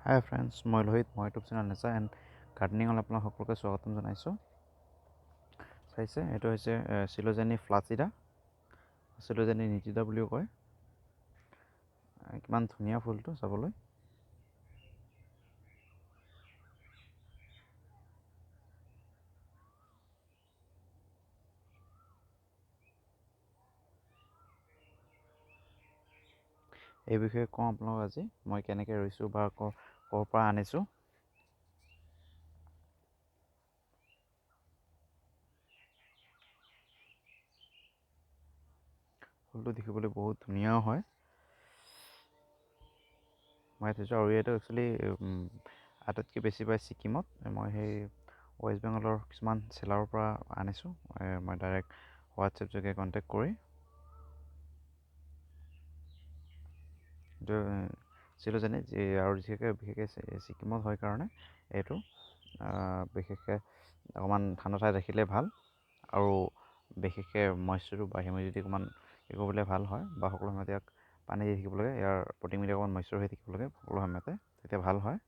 হাই friends, মই লোহিত। মই YouTube channel nature and গাৰ্ডেনিঙত আপোনাক সকলোকে স্বাগতম জনাইছোঁ। চাইছে, এইটো হৈছে চিলোজেনি ফ্লাচিডা, চিলোজেনি নিটিডা বুলিও কয়। কিমান ধুনীয়া ফুলটো চাবলৈ। এই বিষয়ে কওঁ আপোনালোক আজি মই কেনেকৈ ৰুইছোঁ বা ক'ৰ পৰা আনিছোঁ। ফুলটো দেখিবলৈ বহুত ধুনীয়াও হয়। মই থৈছোঁ, আৰু এইটো একচুৱেলি আটাইতকৈ বেছি পায় ছিকিমত। মই সেই ৱেষ্ট বেংগলৰ কিছুমান চেলাৰৰ পৰা আনিছোঁ। মই ডাইৰেক্ট হোৱাটছএপ যোগে কণ্টেক্ট কৰি। এইটো চিলোজেনি আৰু বিশেষকৈ ছিকিমত হয় কাৰণে এইটো বিশেষকৈ অকণমান ঠাণ্ডা ঠাইত ৰাখিলে ভাল, আৰু বিশেষকৈ মইশ্চাৰটো বা হিউমিডিটি অকণমান কৰিবলৈ ভাল হয়, বা সকলো সময়তে ইয়াক পানী দি থাকিব লাগে। ইয়াৰ পটিং মিডিয়া অকণমান মইশ্চাৰ হৈ থাকিব লাগে সকলো সময়তে, তেতিয়া ভাল হয়।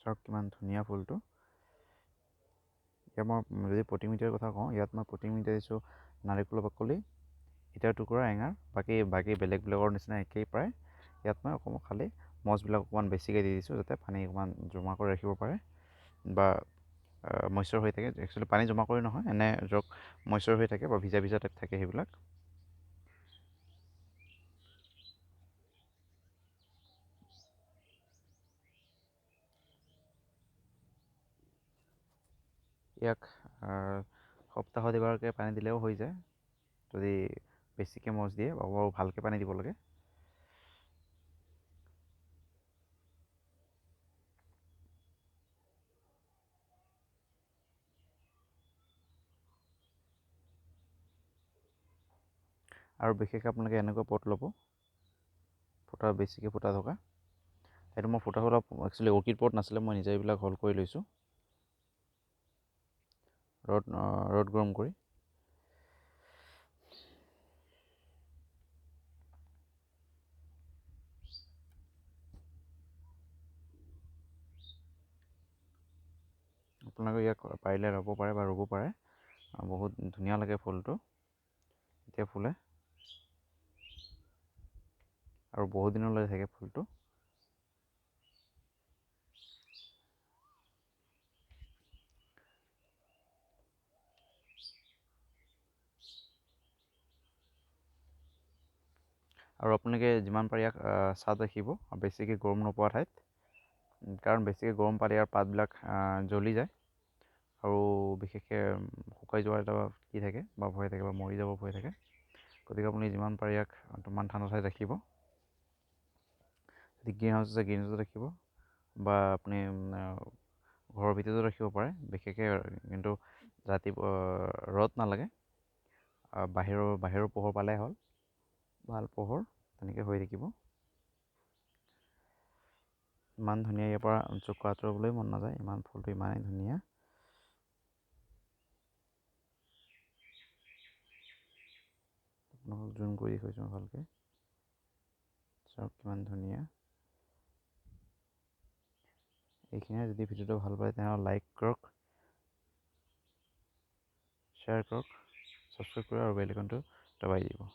চাওক কিমান ধুনীয়া ফুলটো। ইয়াত মই যদি পটিং মিডিয়াৰ কথা কওঁ, ইয়াত মই পটিং মিডিয়া দিছোঁ নাৰিকলৰ বাকলি, ইটাৰ টুকুৰা, এঙাৰ, বাকী বেলেগৰ নিচিনা একেই প্ৰায়। ইয়াত মই অকণমান খালি মছবিলাক অকণমান বেছিকৈ দি দিছোঁ, যাতে পানী অকণমান জমা কৰি ৰাখিব পাৰে বা মইশ্চাৰ হৈ থাকে। একচুৱেলি পানী জমা কৰি নহয়, এনে ধৰক মইশ্চাৰ হৈ থাকে বা ভিজা ভিজা টাইপ থাকে সেইবিলাক। ইয়াক সপ্তাহত এবাৰকৈ পানী দিলেও হৈ যায়, যদি বেছিকৈ মছ দিয়ে বা বৰ ভালকৈ পানী দিব লাগে। আৰু বিশেষকৈ আপোনালোকে এনেকুৱা পট ল'ব, বেছিকৈ ফুটা থকা। সেইটো মই ফুটা একচুৱেলি অৰ্কিড পট নাছিলে, মই নিজে এইবিলাক হল কৰি লৈছোঁ ৰ'দ গৰম কৰি। আপোনালোকে ইয়াক পাৰিলে ল'ব পাৰে বা ৰুব পাৰে। বহুত ধুনীয়া লাগে ফুলটো, এতিয়া ফুলে আৰু বহুত দিনলৈ থাকে ফুলটো। আৰু আপোনালোকে যিমান পাৰে ইয়াক ছাঁত ৰাখিব, বেছিকৈ গৰম নোপোৱা ঠাইত, কাৰণ বেছিকৈ গৰম পালে ইয়াৰ পাতবিলাক জ্বলি যায়, আৰু বিশেষকৈ শুকাই যোৱাৰ এটা কি থাকে বা ভয় থাকে, বা মৰি যাব ভয় থাকে। গতিকে আপুনি যিমান পাৰে ইয়াক অকণমান ঠাণ্ডা ঠাইত ৰাখিব। যদি গ্ৰীণ হাউচ আছে গ্ৰীণ হাউচত ৰাখিব, বা আপুনি ঘৰৰ ভিতৰতো ৰাখিব পাৰে। বিশেষকৈ কিন্তু ৰাতিপুৱা ৰ'দ নালাগে, বাহিৰৰ পোহৰ পালেই হ'ল, ভাল পোহৰ, তেনেকৈ হৈ থাকিব। ইমান ধুনীয়া, ইয়াৰ পৰা চকু আঁতৰাবলৈ মন নাযায়, ইমান ফুলটো ইমানেই ধুনীয়া। আপোনালোকক জুম কৰি দেখুৱাইছোঁ ভালকৈ, চাওক কিমান ধুনীয়া। এইখিনিয়ে। যদি ভিডিঅ'টো ভাল পায় তেনেহ'লে লাইক কৰক, শ্বেয়াৰ কৰক, ছাবস্ক্ৰাইব কৰক আৰু বেল আইকনটো দবাই দিব।